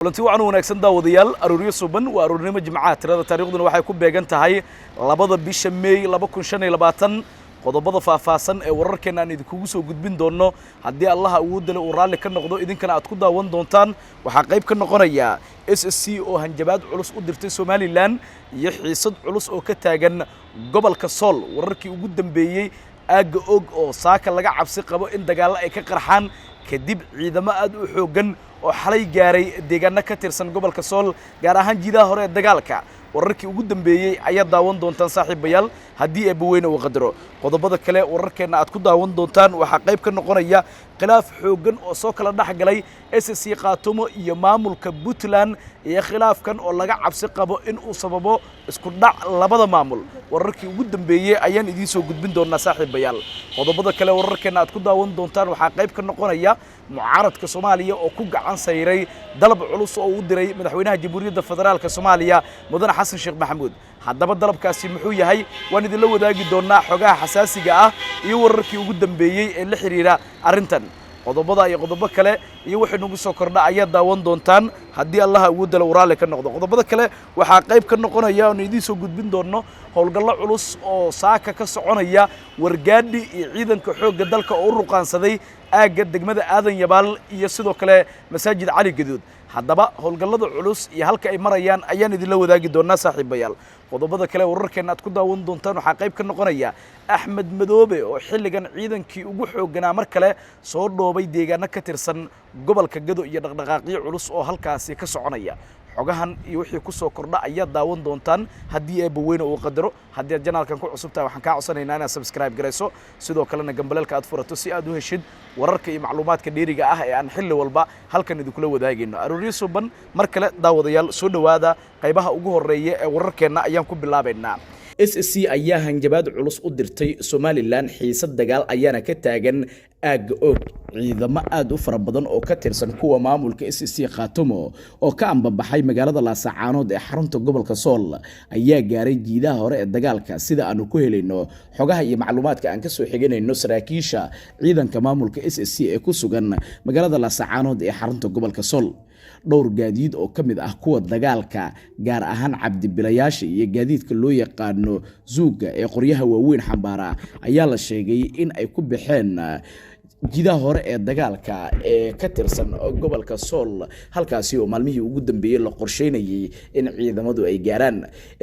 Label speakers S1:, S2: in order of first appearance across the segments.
S1: kulanti wacan wanaagsan daawadayaal arooriyo suban waa aroornimo jimcaha tirada taariikhduna waxay ku beegan tahay 2 bisha May 2025 qodobada faahfaahsan ee wararkeena aan idinku soo gudbin doono haddii Allah uu dilo uu raali ka noqdo idinkana aad ku daawan doontaan waxa qayb ka noqonaya SSC oo hanjabaad culus u dirtay Somaliland iyo xiisad culus oo ka taagan gobolka Sool wararkii ugu dambeeyay aaga og oo saaka laga cabsi qabo in dagaal ay ka qarxaan kadib ciidamo aad u xoogan oo xalay gaaray deegaano ka tirsan gobolka Sool gaar ahaan jiidaha hore ee dagaalka wararkii ugu dambeeyay ayaa daawan doontaan saaxiibayaal haddii ay baweyna uu qadaro qodobada kale wararkeena aad ku daawan doontaan waxa qayb ka noqonaya khilaaf xoogan oo soo kala dhaxgalay SSC Qaatumo iyo maamulka Puntland iyo khilaafkan oo laga cabsi qabo in uu sababo isku dhac labada maamul wararkii ugu dambeeyay ayaan idin soo gudbin doonaa saaxiibayaal qodobada kale wararkeena aad ku daawan doontaan waxa qayb ka noqonaya mucaaradka Soomaaliya oo ku gacan sayray dalab culus oo uu diray madaxweynaha Jamhuuriyadda Federaalka Soomaaliya mudane Xasan Sheekh Maxamuud haddaba dalabkaasi muxuu yahay waan idin la wadaagi doonaa xogaha xasaasiga ah iyo wararkii ugu dambeeyay ee la xiriira arintan qodobada iyo qodobo kale iyo wixii nagu soo kordha ayaa daawan doontaan haddii Allah uu dilo waraale ka noqdo qodobada kale waxa qayb ka noqonaya oo idin soo gudbin doono howlgallo culus oo saaka ka soconaya wargaadhi iyo ciidanka xoogga dalka oo ruqaansaday aaga degmada Aadan Yabaal iyo sidoo kale masaajid Cali Gaduud haddaba howlgallada culus iyo halka ay marayaan ayaan idin la wadaagi doonaa saaxiibayaal qodobada kale wararkeena aad ku daawan doontaan waxa qayb ka noqonaya Axmed Madoobe oo xilligan ciidankii ugu xooganaa mar kale soo dhoobay deegaano ka tirsan gobolka Gado iyo dhaqdhaqaaqyo culus oo halkaasi ka soconaya xogahan iyo wixii ku soo kordha ayaa daawan doontaan haddii ay baweyna uu qadaro haddii aad janaalkan ku cusubtahay waxaan ka codsanaynaa inaad subscribe gareyso sidoo kalena gambaleelka aad furato si aad u heshid wararka iyo macluumaadka dheeriga ah ee aan xilli walba halkan idinku la wadaagayno arooriyo suban mar kale daawadayaal soo dhawaada qaybaha ugu horeeya ee wararkeena ayaan ku bilaabaynaa SSC ayaa hanjabaad culus u dirtay Somaliland xiisad dagaal ayaana ka taagan aaga og ciidamo aad u fara badan oo ka tirsan kuwa maamulka SSC Qaatumo oo ka ambabaxay magaalada Laascaanood ee xarunta gobolka Sool ayaa gaaray jiidaha hore ee dagaalka sida aanu ku helayno xogaha iyo macluumaadka aan ka soo xiganayno saraakiisha ciidanka maamulka SSC ee ku sugan magaalada Laascaanood ee xarunta gobolka Sool dhowr gaadiid oo kamid ah kuwa dagaalka gaar ahaan cabdibilayaasha iyo gaadiidka loo yaqaano Zuuga ee qoryaha waaweyn xambaara ayaa la sheegay in ay ku baxeen jiidaha hore ee dagaalka ee ka tirsan gobolka Sool halkaasi oo maalmihii ugu dambeeyay la qorsheynayay in ciidamadu ay gaaraan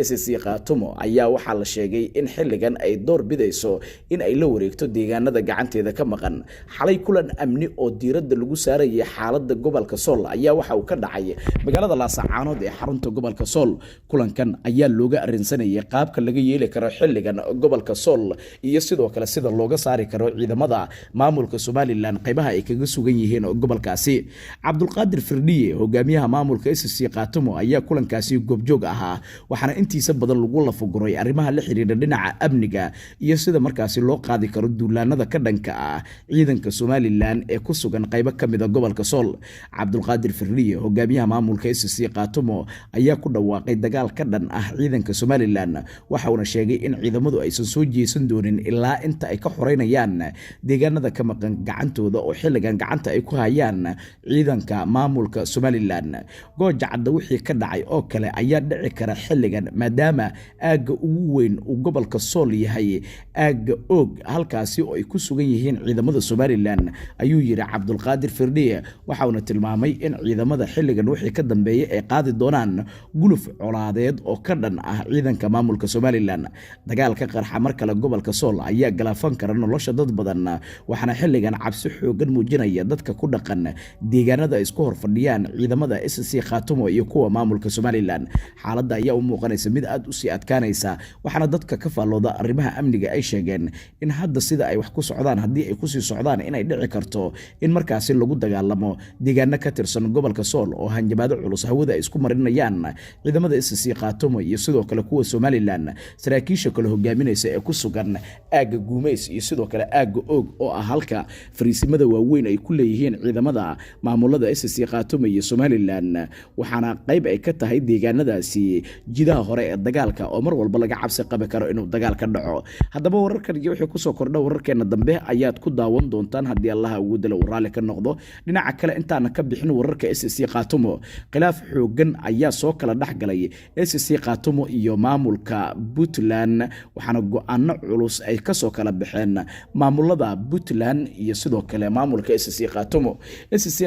S1: SSC Qaatumo ayaa waxa la sheegay in xilligan ay door bidayso in ay la wareegto deegaanada gacanteeda ka maqan xalay kulan amni oo diiradda lagu saarayay xaaladda gobolka Sool ayaa waxa uu ka dhacay magaalada Laascaanood ee xarunta gobolka Sool kulankan ayaa looga arinsanayay qaabka laga yeeli karo xilligan gobolka Sool iyo sidoo kale sida looga saari karo ciidamada maamulka Somaliland qaybaha ay kaga sugan yihiin gobolkaasi Cabdulqaadir Firdhiye hogaamiyaha maamulka SSC Qaatumo ayaa kulankaasi goobjoog ahaa waxaana intiisa badan lagu lafaguray arrimaha la xiriira dhinaca amniga iyo sida markaasi loo qaadi karo duulaanada ka dhanka ah ciidanka Somaliland ee ku sugan qaybo kamid ah gobolka Sool Cabdulqaadir Firdhiye hogaamiyaha maamulka SSC Qaatumo ayaa ku dhawaaqay dagaal ka dhan ah ciidanka Somaliland waxa uu sheegay in ciidamadu aysan soo jeesan doonin ilaa inta ay ka xoreynayaan deegaanada ka maqan gacantooda oo xilligan gacanta ay ku hayaan ciidanka maamulka Somaliland gooja cadda wixii ka dhacay oo kale ayaa dhici kara xilligan maadaama aaga ugu weyn uu gobolka Sool yahay aaga og halkaasi oo ay ku sugan yihiin ciidamada Somaliland ayuu yiri Cabdulqaadir Firdhiye waxa uu tilmaamay in ciidamada xilligan wixii ka dambeeyay ay qaadi doonaan guluf colaadeed oo ka dhan ah ciidanka maamulka Somaliland dagaalka qarxa mar kale gobolka Sool ayaa galaafan kara nolosha dad badan waxaana xilligan cabsi xoogan muujinaya dadka ku dhaqan deegaanada isku horfadhiyaan ciidamada SSC Qaatumo iyo kuwa maamulka Somaliland xaaladda ayaa u muuqanaysa mid aad u sii adkaanaysa waxaana dadka ka faalooda arrimaha amniga ay sheegeen in hadda sida ay wax ku socdaan haddii ay ku sii socdaan inay dhici karto in markaasi lagu dagaalamo deegaano ka tirsan gobolka Sool oo hanjabaado culus hawada ay isku marinayaan ciidamada SSC Qaatumo iyo sidoo kale kuwa Somaliland saraakiisha kale hogaaminaysa ee ku sugan aaga Guumeys iyo sidoo kale aaga Og oo ah halka fariisimada waaweyn ay ku leeyihiin ciidamada maamulada SSC Khaatumo iyo Somaliland waxaana qayb ay ka tahay deegaanadaasi jidaha hore ee dagaalka oo mar walba laga cabsi qabi karo inuu dagaal ka dhaco haddaba wararkan iyo wixii ku soo kordha wararkeena dambe ayaad ku daawan doontaan haddii Allah ugu dalo raali ka noqdo dhinaca kale intaan ka bixin wararka SSC Khaatumo khilaaf xoogan ayaa soo kala dhaxgalay SSC Khaatumo iyo maamulka Puntland waxaana go'aano culus ay ka soo kala baxeen maamulada Puntland iyo sidoo kale maamulka SSC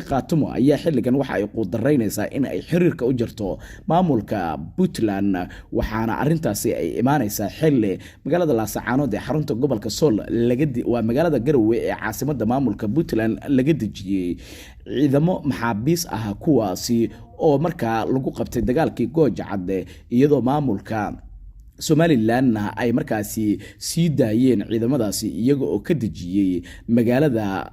S1: Khaatumo ayaa xilligan waxa ay quudareynaysaa in ay xiriirka u jirto maamulka Puntland waxaana arintaasi ay imaanaysaa xilli magaalada Laascaanood ee xarunta gobolka Sool waa magaalada Garowe ee caasimadda maamulka Puntland laga dejiyay ciidamo maxaabiis ah kuwaasi oo markaa lagu qabtay dagaalkii Gooja Cadde iyadoo maamulka Somaliland ay markaasi sii daayeen ciidamadaasi iyaga oo ka dejiyay magaalada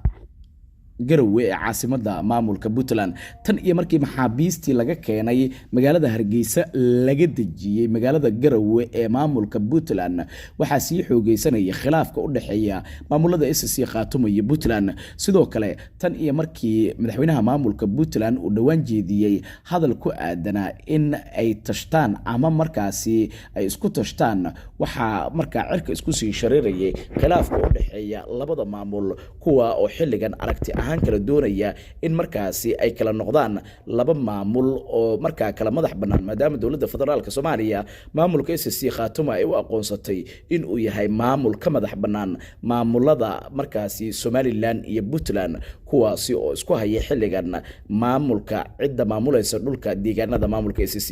S1: Garowe ee caasimadda maamulka Puntland tan iyo markii maxaabiistii laga keenay magaalada Hargeysa laga dejiyay magaalada Garowe ee maamulka Puntland waxa sii xoogeysanaya khilaafka u dhaxeeya maamulada SSC Khaatumo iyo Puntland sidoo kale tan iyo markii madaxweynaha maamulka Puntland uu dhawaan jeediyay hadal ku aadana in ay tashtaan ama markaasi ay isku tashtaan waxa markaa cirka isku sii shareerayay khilaafka u dhaxeeya labada maamul kuwa oo xilligan aragti kala doonaya in markaasi ay kala noqdaan laba maamul oo markaa kala madax bannaan maadaama dowladda federaalka Soomaaliya maamulka SSC Khaatumo ay u aqoonsatay in uu yahay maamul ka madax bannaan maamulada markaasi Somaliland iyo Puntland kuwaasi oo isku haya xilligan maamulka cidda maamulaysa dhulka deegaanada maamulka SSC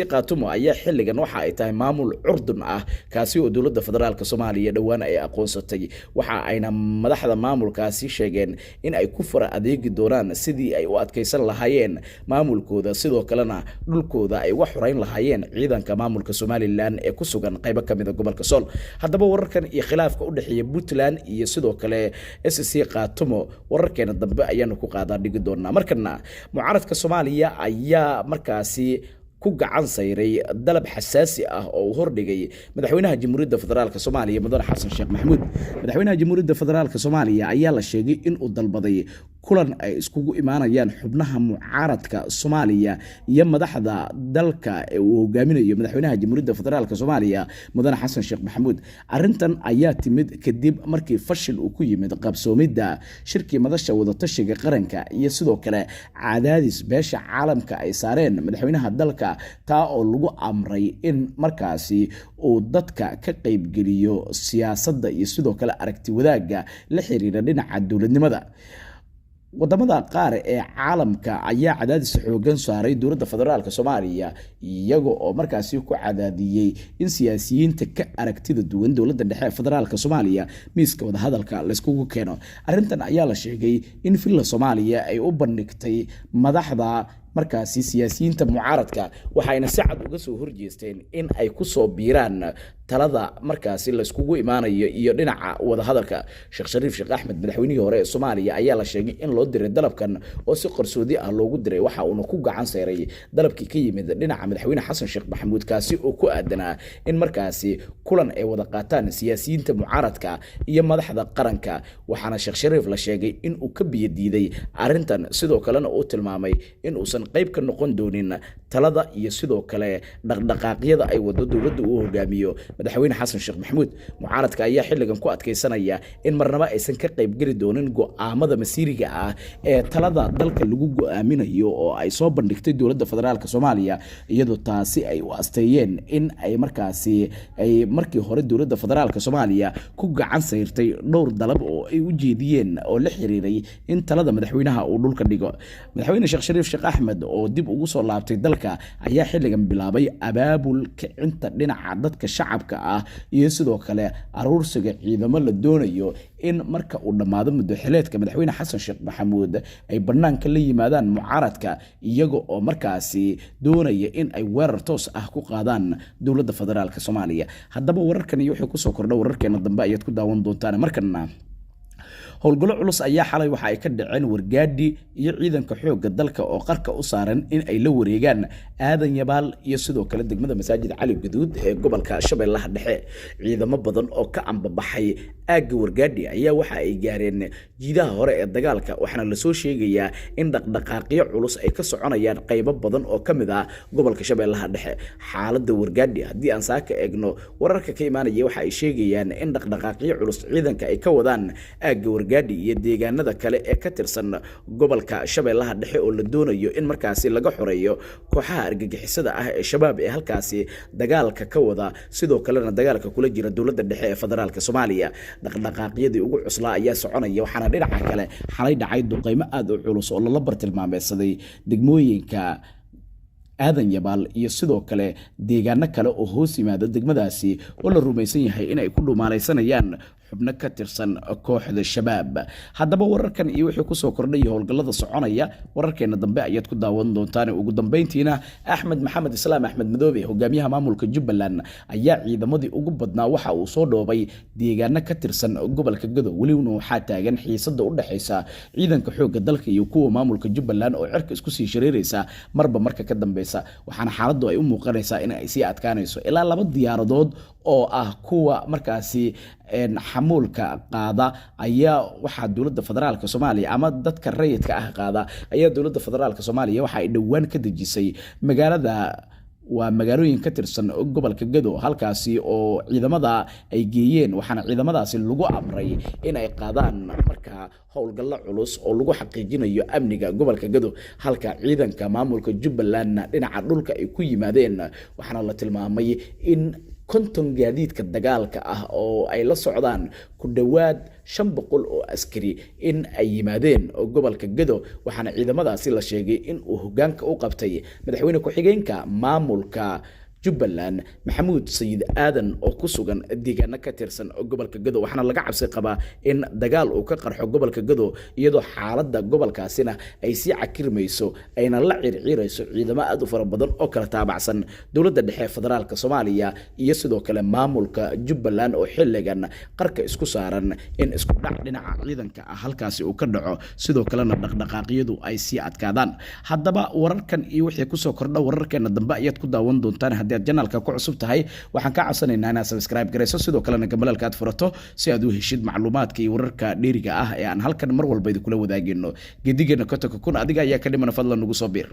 S1: Khaatumo ayaa xilligan waxa ay tahay maamul curdun ah kaasi oo dowladda federaalka Soomaaliya dhawaan ay aqoonsatay waxa ayna madaxda maamulkaasi sheegeen in ay ku fara adeegi doonaan sidii ay u adkeysan lahaayeen maamulkooda sidoo kalena dhulkooda ay wax xoreyn lahaayeen ciidanka maamulka Somaliland ee ku sugan qayb ka mid ah gobolka Sool haddaba wararkan iyo khilaafka u dhaxeeya Puntland iyo sidoo kale SSC Khaatumo wararkeena dambe ayaanu ku qaadaa dhigi doonaa markana mucaaradka Soomaaliya ayaa markaasi ku gacan sayray dalab xasaasi ah oo hordhigay madaxweynaha Jamhuuriyadda Federaalka Soomaaliya Mudane Xasan Sheekh Maxamuud madaxweynaha Jamhuuriyadda Federaalka Soomaaliya ayaa la sheegay in uu dalbaday kulan ay iskugu imaanayaan xubnaha mucaaradka Soomaaliya iyo madaxda dalka ee uu hogaaminayo madaxweynaha Jamhuuriyadda Federaalka Soomaaliya Mudane Xasan Sheekh Maxamuud arintan ayaa timid kadib markii fashil uu ku yimid qabsoomidda shirkii madasha wada tashiga qaranka iyo sidoo kale cadaadis beesha caalamka ay saareen madaxweynaha dalka taa oo lagu amray in markaasi uu dadka ka qayb geliyo siyaasadda iyo sidoo kale aragti wadaaga la xiriira dhinaca dawladnimada wadamada qaar ee caalamka ayaa cadaadis xoogan saaray dowladda federaalka Soomaaliya iyaga oo markaasi ku cadaadiyay in siyaasiyiinta ka aragtida duwan dowladda dhexe ee federaalka Soomaaliya miiska wada hadalka la iskugu keeno arintan ayaa la sheegay in filla Soomaaliya ay u bandhigtay madaxda markaasi siyaasiyiinta mucaaradka waxayna si cad uga soo horjeesteen in ay ku soo biiraan talada markaasi la iskugu imaanayo iyo dhinaca wada hadalka Sheekh Shariif Sheekh Axmed madaxweynihii hore ee Soomaaliya ayaa la sheegay in loo diray dalabkan oo si qarsoodi ah loogu diray waxa uu ku gacan sayray dalabkii ka yimid dhinaca madaxweyne Xasan Sheekh Maxamuud kaasi oo ku aadanaa in markaasi kulan ay wada qaataan siyaasiyiinta mucaaradka iyo madaxda qaranka waxaana Sheekh Shariif la sheegay in uu ka biyadiiday arintan sidoo kalena uu tilmaamay in uu qayb ka noqon doonin talada iyo sidoo kale dhaqdhaqaaqyada ay wado dowladda uu hogaamiyo madaxweyne Xasan Sheekh Maxamuud mucaaradka ayaa xilligan ku adkeysanaya in marnaba aysan ka qayb gali doonin go'aamada masiiriga ah ee talada dalka lagu go'aaminayo oo ay soo bandhigtay dowladda federaalka Soomaaliya iyadoo taasi ay u asteeyeen in ay markaasi ay markii hore dowladda federaalka Soomaaliya ku gacan sayrtay dhowr dalab oo ay u jeediyeen oo la xiriiray in talada madaxweynaha uu dhulka dhigo madaxweyne Sheekh Shariif Sheekh Axmed oo dib ugu soo laabtay dalka ayaa xilligan bilaabay abaabul kicinta dhinaca dadka shacabka ah iyo sidoo kale aruursiga ciidamo la doonayo in marka uu dhamaado muddo xileedka madaxweyne Xasan Sheekh Maxamuud ay banaanka la yimaadaan mucaaradka iyaga oo markaasi doonaya in ay weerar toos ah ku qaadaan dowladda federaalka Soomaaliya haddaba wararkan iyo wixii ku soo kordha wararkeena dambe ayaad ku daawan doontaan markana howlgallo culus ayaa xalay waxa ay ka dhaceen wargaadhi iyo ciidanka xoogga dalka oo qarka u saaran in ay la wareegaan aadan yabaal iyo sidoo kale degmada masaajid cali gaduud ee gobolka shabeellaha dhexe ciidamo badan oo ka ambabaxay aagga wargaadhi ayaa waxa ay gaareen jiidaha hore ee dagaalka waxaana lasoo sheegayaa in dhaqdhaqaaqyo culus ay ka soconayaan qaybo badan oo ka mid ah gobolka shabeellaha dhexe xaaladda wargaadhi haddii aan saaka eegno wararka ka imaanaya waxa ay sheegayaan in dhaqdhaqaaqyo culus ciidanka ay ka wadaan aagga wargaadhi iyo deegaanada kale ee ka tirsan gobolka shabeellaha dhexe oo la doonayo in markaasi laga xoreeyo kooxaha argagixisada ah ee shabaab ee halkaasi dagaalka ka wada sidoo kalena dagaalka kula jira dowladda dhexe ee federaalka Soomaaliya dhaqdhaqaaqyadii ugu cuslaa ayaa soconaya waxaana dhinaca kale xalay dhacay duqeymo aad u culus oo lala bartilmaameedsaday degmooyinka aadan yabaal iyo sidoo kale deegaano kale oo hoos yimaada degmadaasi oo la rumaysan yahay in ay ku dhumaalaysanayaan xubno ka tirsan kooxda shabaab haddaba wararkan iyo wixii ku soo kordhay howlgallada soconaya wararkeena dambe ayaad ku daawan doontaan ugu dambeyntiina Axmed Maxamed Islaam Axmed Madoobe hogaamiyaha maamulka Jubbaland ayaa ciidamadii ugu badnaa waxa uu soo dhoobay deegaano ka tirsan gobolka Gadow waliba waxaa taagan xiisada u dhaxaysa ciidanka xoogga dalka iyo kuwa maamulka Jubbaland oo cirka isku sii shareeraysa marba marka ka dambeysa waxaana xaaladdu ay u muuqanaysaa in ay sii adkaanayso ilaa 2 diyaaradood oo ah kuwa markaasi xamuulka qaada ayaa waxa dowladda federaalka Soomaaliya ama dadka rayidka ah qaada ayaa dowladda federaalka Soomaaliya waxa ay dhawaan ka dejisay magaalada waa magaalooyin ka tirsan gobolka Gadow halkaasi oo ciidamada ay geeyeen waxaana ciidamadaasi lagu amray in ay qaadaan marka howlgallo culus oo lagu xaqiijinayo amniga gobolka Gadow halka ciidanka maamulka Jubbaland dhinaca dhulka ay ku yimaadeen waxaana la tilmaamay in konton gaadiidka dagaalka ah oo ay la socdaan ku dhawaad 500 oo askari in ay yimaadeen gobolka Gadow waxaana ciidamadaasi la sheegay in uu hoggaanka u qabtay madaxweyne ku-xigeenka maamulka Jubbaland Maxamuud Sayid Aadan oo ku sugan deegaano ka tirsan gobolka Gadow waxaana laga cabsi qabaa in dagaal uu ka qarxo gobolka Gadow iyadoo xaaladda gobolkaasina ay si cakirmayso ayna la circiirayso ciidamo aad u fara badan oo kala taabacsan dowladda dhexe federaalka Soomaaliya iyo sidoo kale maamulka Jubbaland oo xilligan qarka isku saaran in isku dhac dhinaca ciidanka ah halkaasi uu ka dhaco sidoo kalena dhaqdhaqaaqyadu ay si adkaadaan haddaba wararkan iyo wixii ku soo kordha wararkeena dambe ayaad ku daawan doontaan haddii janaalka ku cusub tahay waxaan ka codsanaynaa inaad subscribe gareyso sidoo kalena gambalaalka aad furato si aad u heshid macluumaadka iyo wararka dheeriga ah ee aan halkan mar walba idin kula wadaagino gedigeena kotaka kun adiga ayaa ka dhiman fadlan nagu soo biir